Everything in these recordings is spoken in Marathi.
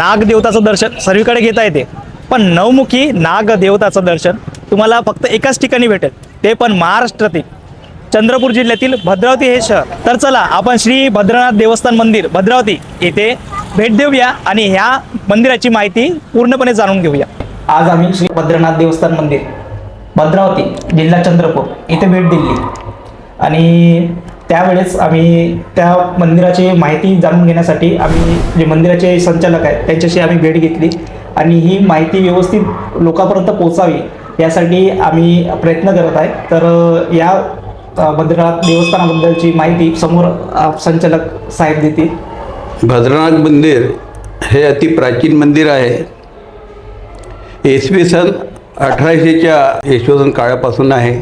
नागदेवताचं दर्शन सर्वीकडे घेता येते, पण नवमुखी नागदेवताचं दर्शन तुम्हाला फक्त एकाच ठिकाणी भेटेल, ते पण महाराष्ट्रातील चंद्रपूर जिल्ह्यातील भद्रावती हे शहर. तर चला आपण श्री भद्रनाथ देवस्थान मंदिर भद्रावती येथे भेट देऊया आणि ह्या मंदिराची माहिती पूर्णपणे जाणून घेऊया. आज आम्ही श्री भद्रनाथ देवस्थान मंदिर भद्रावती जिल्हा चंद्रपूर येथे भेट दिली आणि त्यावेळेस आम्ही त्या मंदिराची माहिती जाणून घेण्यासाठी आम्ही जे मंदिराचे संचालक आहेत त्यांच्याशी आम्ही भेट घेतली आणि ही माहिती व्यवस्थित लोकांपर्यंत पोहोचावी यासाठी आम्ही प्रयत्न करत आहे. तर या भद्रनाथ देवस्थानाबद्दलची माहिती समोर संचालक साहेब देतील. भद्रनाथ मंदिर हे अति प्राचीन मंदिर आहे. इसवी सन 1800च्या इसवी काळापासून आहे.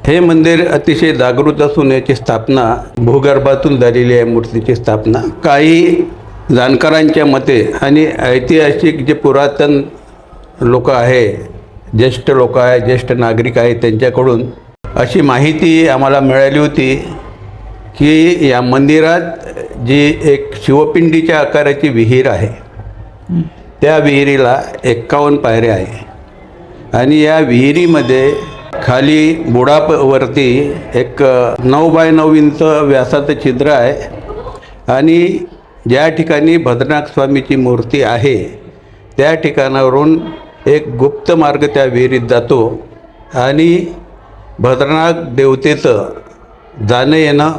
हे मंदिर अतिशय जागृत असून याची स्थापना भूगर्भातून झालेली आहे. मूर्तीची स्थापना काही जाणकारांच्या मते आणि ऐतिहासिक जे पुरातन लोक आहे, ज्येष्ठ लोक आहे, ज्येष्ठ नागरिक आहे, त्यांच्याकडून अशी माहिती आम्हाला मिळाली होती की या मंदिरात जी एक शिवपिंडीच्या आकाराची विहीर आहे, त्या विहिरीला 51 पायऱ्या आहे आणि या विहिरीमध्ये खाली बुडावरती एक 9 बाय 9 इंच व्यासाचं छिद्र आहे आणि ज्या ठिकाणी भद्रनाथ स्वामीची मूर्ती आहे त्या ठिकाणावरून एक गुप्त मार्ग त्या विहिरीत जातो आणि भद्रनाथ देवतेचं जाणं येणं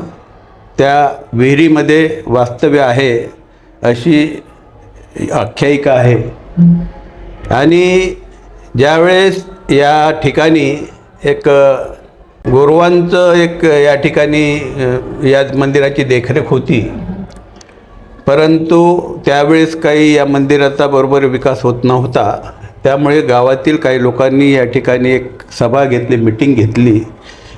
त्या विहिरीमध्ये वास्तव्य आहे अशी आख्यायिका आहे. आणि ज्यावेळेस या ठिकाणी एक गोरवांचं एक या ठिकाणी या मंदिराची देखरेख होती, परंतु त्यावेळेस काही या मंदिराचा बरोबर विकास होत नव्हता. त्यामुळे गावातील काही लोकांनी या ठिकाणी एक सभा घेतली, मीटिंग घेतली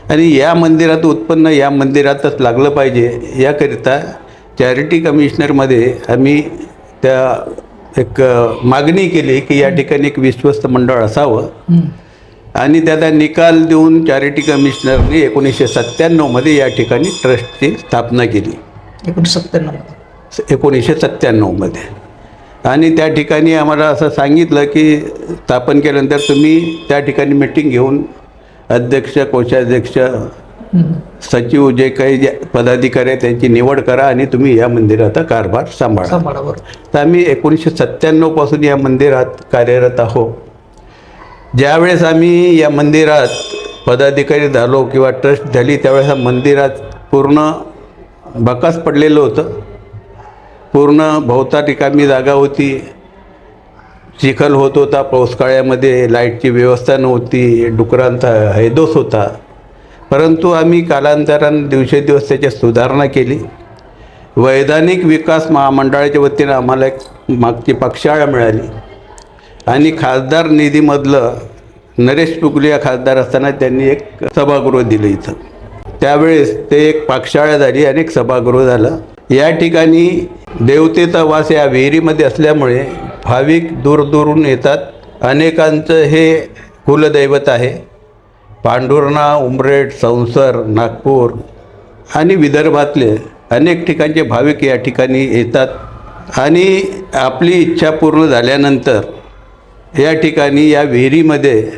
आणि या मंदिरात उत्पन्न या मंदिरातच लागलं पाहिजे याकरिता चॅरिटी कमिशनरमध्ये आम्ही त्या एक मागणी केली की या ठिकाणी एक विश्वस्त मंडळ असावं आणि त्याचा निकाल देऊन चॅरिटी कमिशनरने 1997मध्ये या ठिकाणी ट्रस्टची स्थापना केली. 1997मध्ये आणि त्या ठिकाणी आम्हाला असं सांगितलं की स्थापन केल्यानंतर तुम्ही त्या ठिकाणी मीटिंग घेऊन अध्यक्ष, कोषाध्यक्ष, सचिव जे काही पदाधिकारी आहेत त्यांची निवड करा आणि तुम्ही या मंदिराचा कारभार सांभाळा. तर आम्ही 1997 पासून या मंदिरात कार्यरत आहोत. ज्यावेळेस आम्ही या मंदिरात पदाधिकारी झालो किंवा ट्रस्ट झाली त्यावेळेस या मंदिरात पूर्ण भकास पडलेलं होतं. पूर्ण भोवता रिकामी जागा होती, चिखल होत होता, पावसाळ्यामध्ये लाईटची व्यवस्था नव्हती, डुकरांचा हैदोस होता. परंतु आम्ही कालांतराने दिवसेंदिवस त्याची सुधारणा केली. वैधानिक विकास महामंडळाच्या वतीनं आम्हाला एक मागची पाकशाळा मिळाली आणि खासदार निधीमधलं नरेश पुगलिया खासदार असताना त्यांनी एक सभागृह दिलं इथं. त्यावेळेस ते एक पाकशाळा झाली आणि एक सभागृह झालं. या ठिकाणी देवतेचा वास या विहिरीमध्ये असल्यामुळे भाविक दूरदूरून येतात. अनेकांचं हे कुलदैवत आहे. पांढुर्णा, उमरेड, संसर, नागपूर आणि विदर्भातले अनेक ठिकाणचे भाविक या ठिकाणी येतात आणि आपली इच्छा पूर्ण झाल्यानंतर या ठिकाणी या विहिरीमध्ये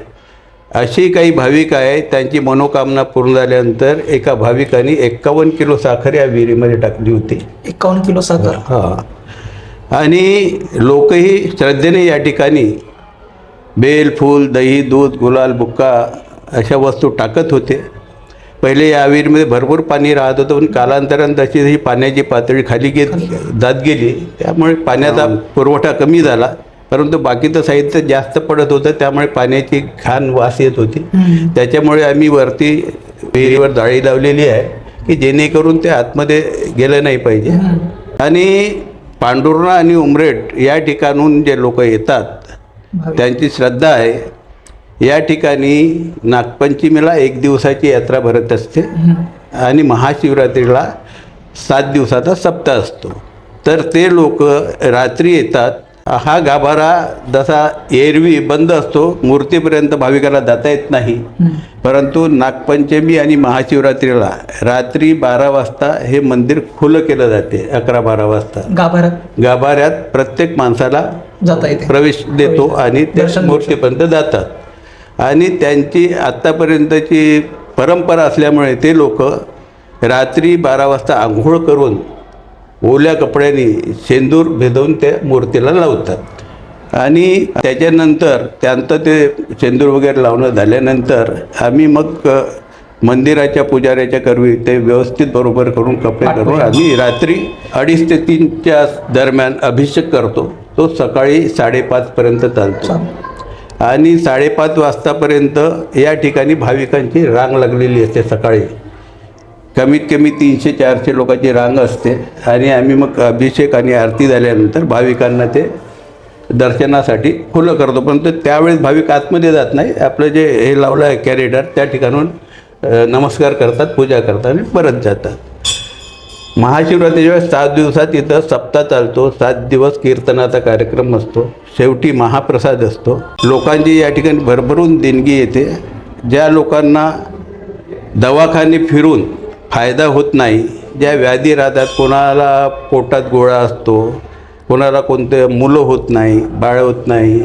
अशी काही भाविक आहेत त्यांची मनोकामना पूर्ण झाल्यानंतर एका भाविकांनी 51 किलो साखर या विहिरीमध्ये टाकली होती. 51 किलो साखर. हां. आणि लोकही श्रद्धेने या ठिकाणी बेल, फूल, दही, दूध, गुलाल, बुक्का अशा वस्तू टाकत होते. पहिले या विहिरीमध्ये भरपूर पाणी राहत होतं, पण कालांतराने तशी ही पाण्याची पातळी खाली जात गेली. त्यामुळे पाण्याचा पुरवठा कमी झाला, परंतु बाकीचं साहित्य जास्त पडत होतं, त्यामुळे पाण्याची घाण वास येत होती. त्याच्यामुळे आम्ही वरती विहिरीवर जाळी लावलेली आहे की जेणेकरून ते आतमध्ये गेलं नाही पाहिजे. आणि पांढुर्णा आणि उमरेड या ठिकाणून जे लोक येतात त्यांची श्रद्धा आहे. या ठिकाणी नागपंचमीला 1 दिवसाची यात्रा भरत असते आणि महाशिवरात्रीला 7 दिवसाचा सप्ताह असतो. तर ते लोक रात्री येतात. हा गाभारा जसा एरवी बंद असतो, मूर्तीपर्यंत भाविकाला जाता येत नाही, परंतु नागपंचमी आणि महाशिवरात्रीला रात्री 12 वाजता हे मंदिर खुलं केलं जाते. 11-12 वाजता गाभाऱ्यात प्रत्येक माणसाला जाता येते, प्रवेश देतो आणि त्या दर्शन घेऊ मूर्तीपर्यंत जातात. आणि त्यांची आत्तापर्यंतची परंपरा असल्यामुळे ते लोक रात्री 12 वाजता आंघोळ करून ओल्या कपड्यांनी शेंदूर भेदवून त्या मूर्तीला लावतात. आणि त्याच्यानंतर त्यांचं ते शेंदूर वगैरे लावणं झाल्यानंतर आम्ही मग मंदिराच्या पुजाऱ्याच्या करवी ते व्यवस्थित बरोबर करून कपडे करून आम्ही रात्री 2:30 ते 3च्या दरम्यान अभिषेक करतो. तो सकाळी 5:30पर्यंत चालतो. आणि 5:30 वाजतापर्यंत या ठिकाणी भाविकांची रांग लागलेली असते. सकाळी कमीत कमी 300-400 लोकांची रांग असते. आणि आम्ही मग अभिषेक आणि आरती झाल्यानंतर भाविकांना ते दर्शनासाठी खुलं करतो. पण त्यावेळेस भाविक आतमध्ये जात नाही. आपलं जे हे लावलं आहे कॅरिडर त्या ठिकाणून नमस्कार करतात, पूजा करतात आणि परत जातात. महाशिवरात्रीच्या वेळेस 7 दिवसात इथं सप्ताह चालतो. 7 दिवस कीर्तनाचा कार्यक्रम असतो. शेवटी महाप्रसाद असतो. लोकांची या ठिकाणी भरभरून देणगी येते. ज्या लोकांना दवाखाने फिरून फायदा होत नाही, ज्या व्याधी राहतात, कोणाला पोटात गोळा असतो, कोणाला कोणते मुलं होत नाही, बाळ होत नाही,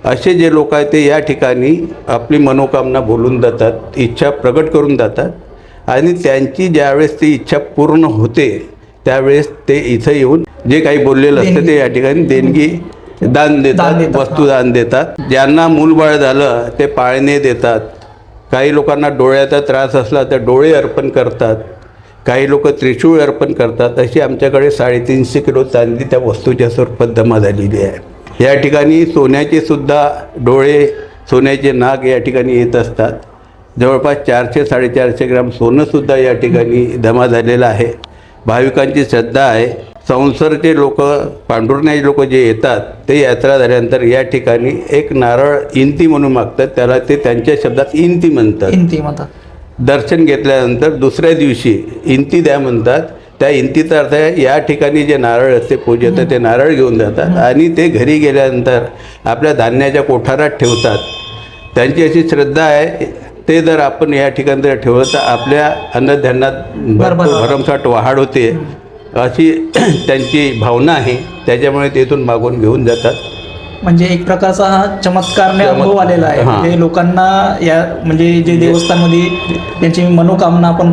असे जे लोक आहेत ते या ठिकाणी आपली मनोकामना बोलून जातात, इच्छा प्रगट करून जातात. आणि त्यांची ज्यावेळेस ती इच्छा पूर्ण होते त्यावेळेस ते इथं येऊन जे काही बोललेलं असतं ते या ठिकाणी देणगी दान देतात, वस्तुदान देतात. ज्यांना मूलबाळ झालं ते पाळणे देतात. काही लोकांना डोळ्याचा त्रास असला तर डोळे अर्पण करतात. काही लोक त्रिशूळ अर्पण करतात. अशी आमच्याकडे 350 किलो चांदी त्या वस्तूच्या स्वरूपात जमा झालेली आहे. या ठिकाणी सोन्याचे सुद्धा डोळे, सोन्याचे नाग या ठिकाणी येत असतात. जवळपास 400-450 ग्राम सोनंसुद्धा या ठिकाणी जमा झालेलं आहे. भाविकांची श्रद्धा आहे. संसरचे लोक, पांडुरण्याचे लोक जे येतात ते यात्रा झाल्यानंतर या ठिकाणी एक नारळ इंती म्हणून मागतात. त्याला ते त्यांच्या शब्दात इंती म्हणतात. दर्शन घेतल्यानंतर दुसऱ्या दिवशी इंती द्या म्हणतात. त्या इंतीचा अर्थ आहे या ठिकाणी जे नारळ असते पूजेचं ते नारळ घेऊन जातात आणि ते घरी गेल्यानंतर आपल्या धान्याच्या कोठारात ठेवतात. त्यांची अशी श्रद्धा आहे, ते जर आपण या ठिकाणी जर ठेवलं तर आपल्या अन्नधान्यात भरमसाठ वाढ होते अशी त्यांची भावना आहे. त्याच्यामुळे तेथून मागून घेऊन जातात. म्हणजे एक प्रकारचा हा चमत्कारने अनुभव आलेला आहे. म्हणजे लोकांना या म्हणजे जे देवस्थानमध्ये त्यांची मनोकामना आपण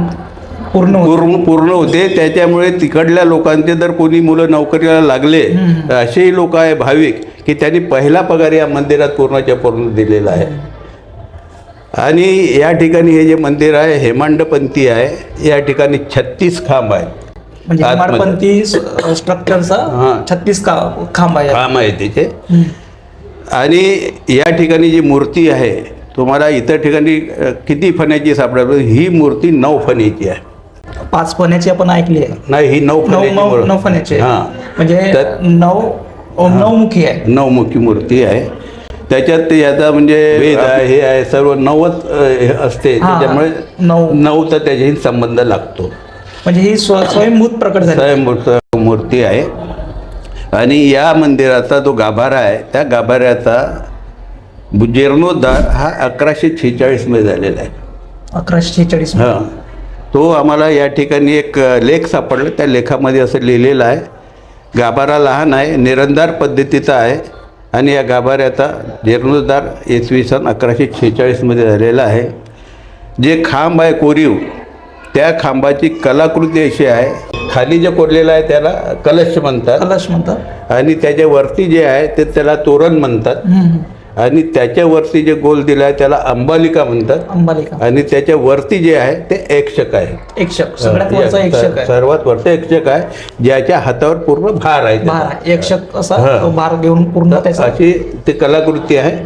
पूर्ण होते. त्याच्यामुळे तिकडल्या लोकांचे जर कोणी मुलं नोकरीला लागले तर असेही लोक आहे भाविक की त्यांनी पहिला पगार या मंदिरात पूर्ण दिलेला आहे. आणि या ठिकाणी हे जे मंदिर आहे हेमांडपंथी आहे. या ठिकाणी 36 खांब आहेत. म्हणजे हेमाडपंथी स्ट्रक्चरचा 36 खांब आहे त्याचे. आणि या ठिकाणी जी मूर्ती आहे तुम्हाला इतर ठिकाणी किती फण्याची सापडेल, ही मूर्ती 9 फण्याची आहे. 5 फण्याची आपण ऐकली आहे. नाही, ही 9 फण्याची. हां, म्हणजे 9मुखी आहे. 9मुखी मूर्ती आहे. त्याच्यात याचा म्हणजे वेद आहे, हे आहे, सर्व 9च असते. त्याच्यामुळे 9 तर त्याच्याशी संबंध लागतो. म्हणजे ही स्वयंभूत प्रकट झाली स्वयंभूत मूर्ती आहे. आणि या मंदिराचा जो गाभारा आहे त्या गाभाऱ्याचा जीर्णोद्धार हा 1146 मध्ये झालेला आहे. 1146. हां, तो आम्हाला या ठिकाणी एक लेख सापडला. त्या लेखामध्ये असं लिहिलेलं आहे, गाभारा लहान आहे, निरंधार पद्धतीचा आहे आणि या गाभाऱ्याचा जीर्णोद्धार इसवी सन 1146 मध्ये झालेला आहे. जे खांब आहे कोरीव, त्या खांबाची कलाकृती अशी आहे, खाली जे कोरलेलं आहे त्याला कलश म्हणतात. आणि त्याच्यावरती जे आहे ते त्याला तोरण म्हणतात. आणि त्याच्यावरती जे गोल दिला आहे त्याला अंबालिका म्हणतात. आणि त्याच्यावरती जे आहे ते एकशक आहे. सर्वात वरचा एकशक आहे, ज्याच्या हातावर पूर्ण भार आहे. एकशक असा भार घेऊन पूर्ण अशी ती कलाकृती आहे.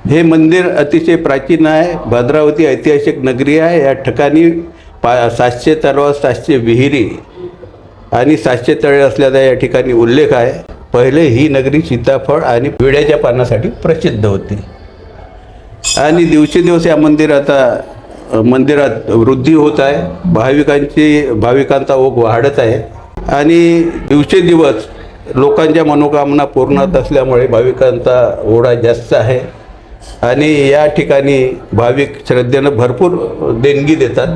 हे मंदिर अतिशय प्राचीन आहे. भद्रावती ऐतिहासिक नगरी आहे. या ठिकाणी 700 तलाव, 700 विहिरी आणि 700 तळे असल्याचा या ठिकाणी उल्लेख आहे. पहिले ही नगरी सीताफळ आणि विड्याच्या पानासाठी प्रसिद्ध होती. आणि दिवसेंदिवस या मंदिरात वृद्धी होत आहे. भाविकांचा ओघ वाढत आहे. आणि दिवसेंदिवस लोकांच्या मनोकामना पूर्ण होत असल्यामुळे भाविकांचा ओढा जास्त आहे. आणि या ठिकाणी भाविक श्रद्धेनं भरपूर देणगी देतात.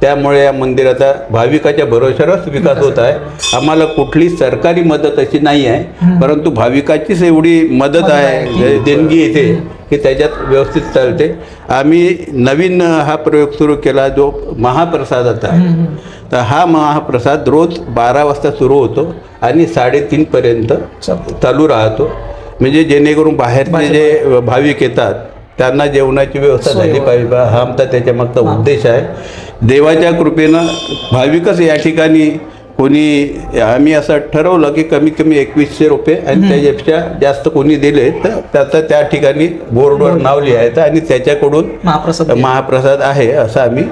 त्यामुळे या मंदिराचा भाविकाच्या भरोश्यावरच विकास होत आहे. आम्हाला कुठली सरकारी मदत अशी नाही आहे, परंतु भाविकाचीच एवढी मदत आहे, देणगी येते की त्याच्यात व्यवस्थित चालते. आम्ही नवीन हा प्रयोग सुरू केला जो महाप्रसादाचा आहे. तर हा महाप्रसाद रोज 12 वाजता सुरू होतो आणि 3:30पर्यंत चालू राहतो. म्हणजे जेणेकरून बाहेरचे जे भाविक येतात त्यांना जेवणाची व्यवस्था झाली पाहिजे बा, हा आमचा त्याच्यामागचा उद्देश आहे. देवाच्या कृपेनं भाविकच या ठिकाणी कोणी आम्ही असं ठरवलं की कमीत कमी 2100 रुपये आणि त्याच्यापेक्षा जास्त कोणी दिले तर त्याचं त्या ठिकाणी बोर्डवर नाव लिहायचं आणि त्याच्याकडून महाप्रसाद आहे असं आम्ही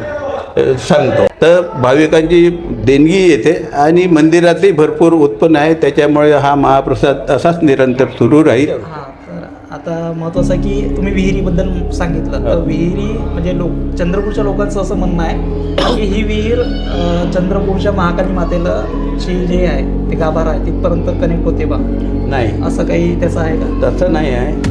सांगतो. तर भाविकांची देणगी येते आणि मंदिरातही भरपूर उत्पन्न आहे, त्याच्यामुळे हा महाप्रसाद असाच निरंतर सुरू राहील. आता महत्त्वाचं आहे की तुम्ही विहिरीबद्दल सांगितलं, तर विहिरी म्हणजे चंद्रपूरच्या लोकांचं असं म्हणणं आहे की ही विहीर चंद्रपूरच्या महाकाली मातेला जे आहे ते गाभारा आहे तिथपर्यंत कनेक्ट होते बा. नाही, असं काही त्याचं आहे का? तसं नाही आहे.